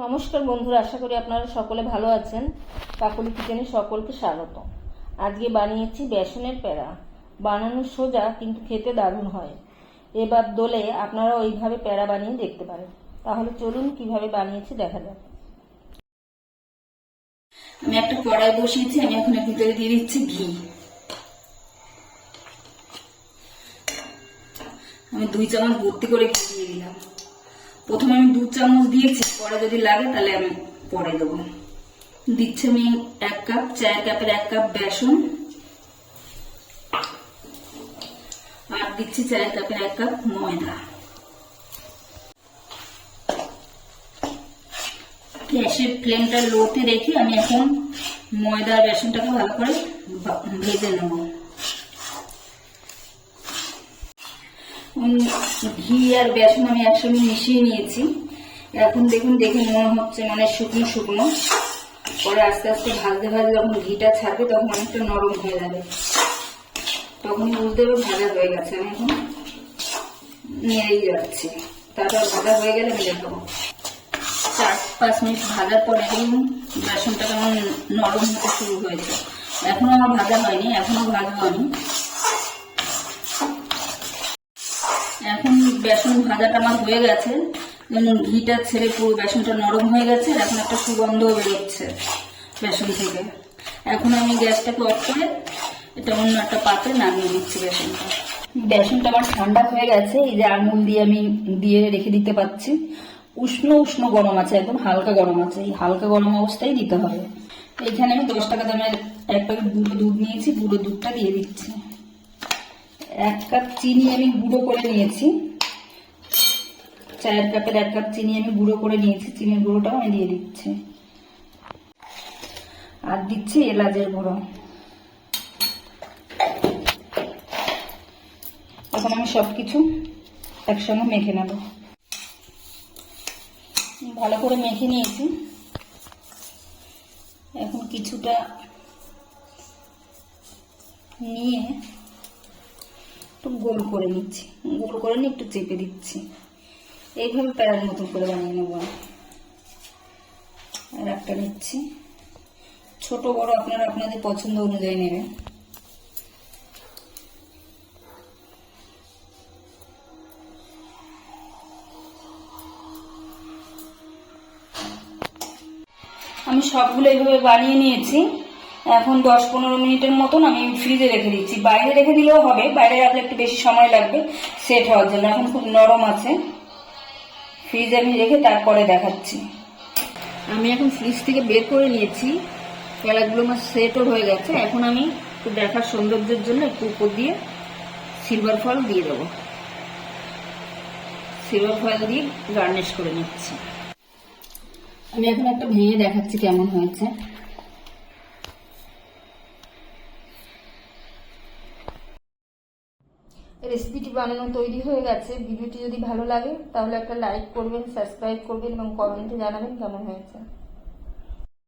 নমস্কার বন্ধুরা, আশা করি আপনারা সকলে ভালো আছেন। কাকলি কিচেনে সকলকে স্বাগত। আজকে বানিয়েছি বেসনের প্যাড়া। বানানো সোজা কিন্তু খেতে দারুণ হয়। এবার দোলে আপনারা ওইভাবে প্যাড়া বানিয়ে দেখতে পারেন। তাহলে চলুন কিভাবে বানিয়েছি দেখা যাক। আমি একটা কড়াই বসিয়েছি, আমি এখন এর ভিতরে দিয়ে দিচ্ছি ঘি। আমি 2 চামচ ভর্তি করে ঘি দিয়ে দিলাম। প্রথমে আমি 2 চামচ দিয়েছি, পরে যদি লাগে তাহলে আমি পরে দেবো। দিচ্ছি আমি 1 কাপ, চায়ের কাপের 1 কাপ বেসন, আর দিচ্ছি চায়ের কাপের 1 কাপ ময়দা। গ্যাসের ফ্লেমটা লোতে রেখে আমি এখন ময়দা আর বেসনটাকে ভালো করে ভেজে নেব। ঘি আর বেসন আমি একসঙ্গে মিশিয়ে নিয়েছি। এখন দেখুন, দেখে মনে হচ্ছে মানে শুকনো শুকনো। পরে আস্তে আস্তে ভাজতে ভাজতে যখন ঘিটা ছাড়বে তখন অনেকটা নরম হয়ে যাবে, তখনই বুঝতে হবে ভাজা হয়ে গেছে। আমি এখন নেড়েই যাচ্ছি, তারপর ভাজা হয়ে গেলে আমি দেখাবো। 4-5 মিনিট ভাজার পরে দেখুন বেসনটা কেমন নরম হতে শুরু হয়েছে। এখনো আমার ভাজা হয়নি, এখনো ভাজবো আমি। এখন বেসন ভাজাটা আমার হয়ে গেছে, যেমন ঘিটা ছেড়ে পুরো বেসনটা নরম হয়ে গেছে। এখন একটা সুগন্ধ বেরোচ্ছে বেসন থেকে। এখন আমি গ্যাসটাকে অফ করে এটা অন্য একটা পাত্রে নামিয়ে দিচ্ছি। বেসনটা আমার ঠান্ডা হয়ে গেছে। এই যে আঙুল দিয়ে আমি দিয়ে রেখে দিতে পারছি। উষ্ণ উষ্ণ গরম আছে, একদম হালকা গরম আছে। এই হালকা গরম অবস্থায় দিতে হবে। এইখানে আমি 10 টাকা দামের 1 প্যাকেট গুঁড়ো দুধ নিয়েছি, গুঁড়ো দুধটা দিয়ে দিচ্ছি। 1 কাপ চিনি আমি গুঁড়ো করে নিয়েছি, চায়ের কাপের 1 কাপ চিনি আমি গুঁড়ো করে নিয়েছি। চিনির গুঁড়োটাও আমি দিয়ে দিচ্ছি, আর দিচ্ছি এলাচের গুঁড়ো। এখন আমি সবকিছু একসঙ্গে মেখে নেব। ভালো করে মেখে নিয়েছি। এখন কিছুটা নিয়ে একটু গোল করে নিচ্ছি, গোল করে নিয়ে একটু চেপে দিচ্ছি। এইভাবে প্যারার মতন করে বানিয়ে নেব। আর একটা নিচ্ছি, ছোট বড় আপনারা আপনাদের পছন্দ অনুযায়ী নেবেন। আমি সবগুলো এইভাবে বানিয়ে নিয়েছি। এখন 10-15 মিনিটের মতন আমি ফ্রিজে রেখে দিচ্ছি। বাইরে রেখে দিলেও হবে, বাইরে রাখলে একটু বেশি সময় লাগবে সেট হওয়ার জন্য। এখন খুব নরম আছে, ফ্রিজে আমি রেখে তারপরে দেখাচ্ছি। আমি এখন ফ্রিজ থেকে বের করে নিয়েছি, প্যাড়াগুলো আমার সেটও হয়ে গেছে। এখন আমি একটু দেখার সৌন্দর্যের জন্য একটু উপর দিয়ে সিলভার ফয়েল দিয়ে দেবো। সিলভার ফয়েল দিয়ে গার্নিশ করে নিচ্ছি। আমি এখন একটা ভেঙে দেখাচ্ছি কেমন হয়েছে। রেসিপিটি বানানো তৈরি হয়ে গেছে। ভিডিওটি যদি ভালো লাগে তাহলে একটা লাইক করবেন, সাবস্ক্রাইব করবেন এবং কমেন্টে জানাবেন কেমন হয়েছে।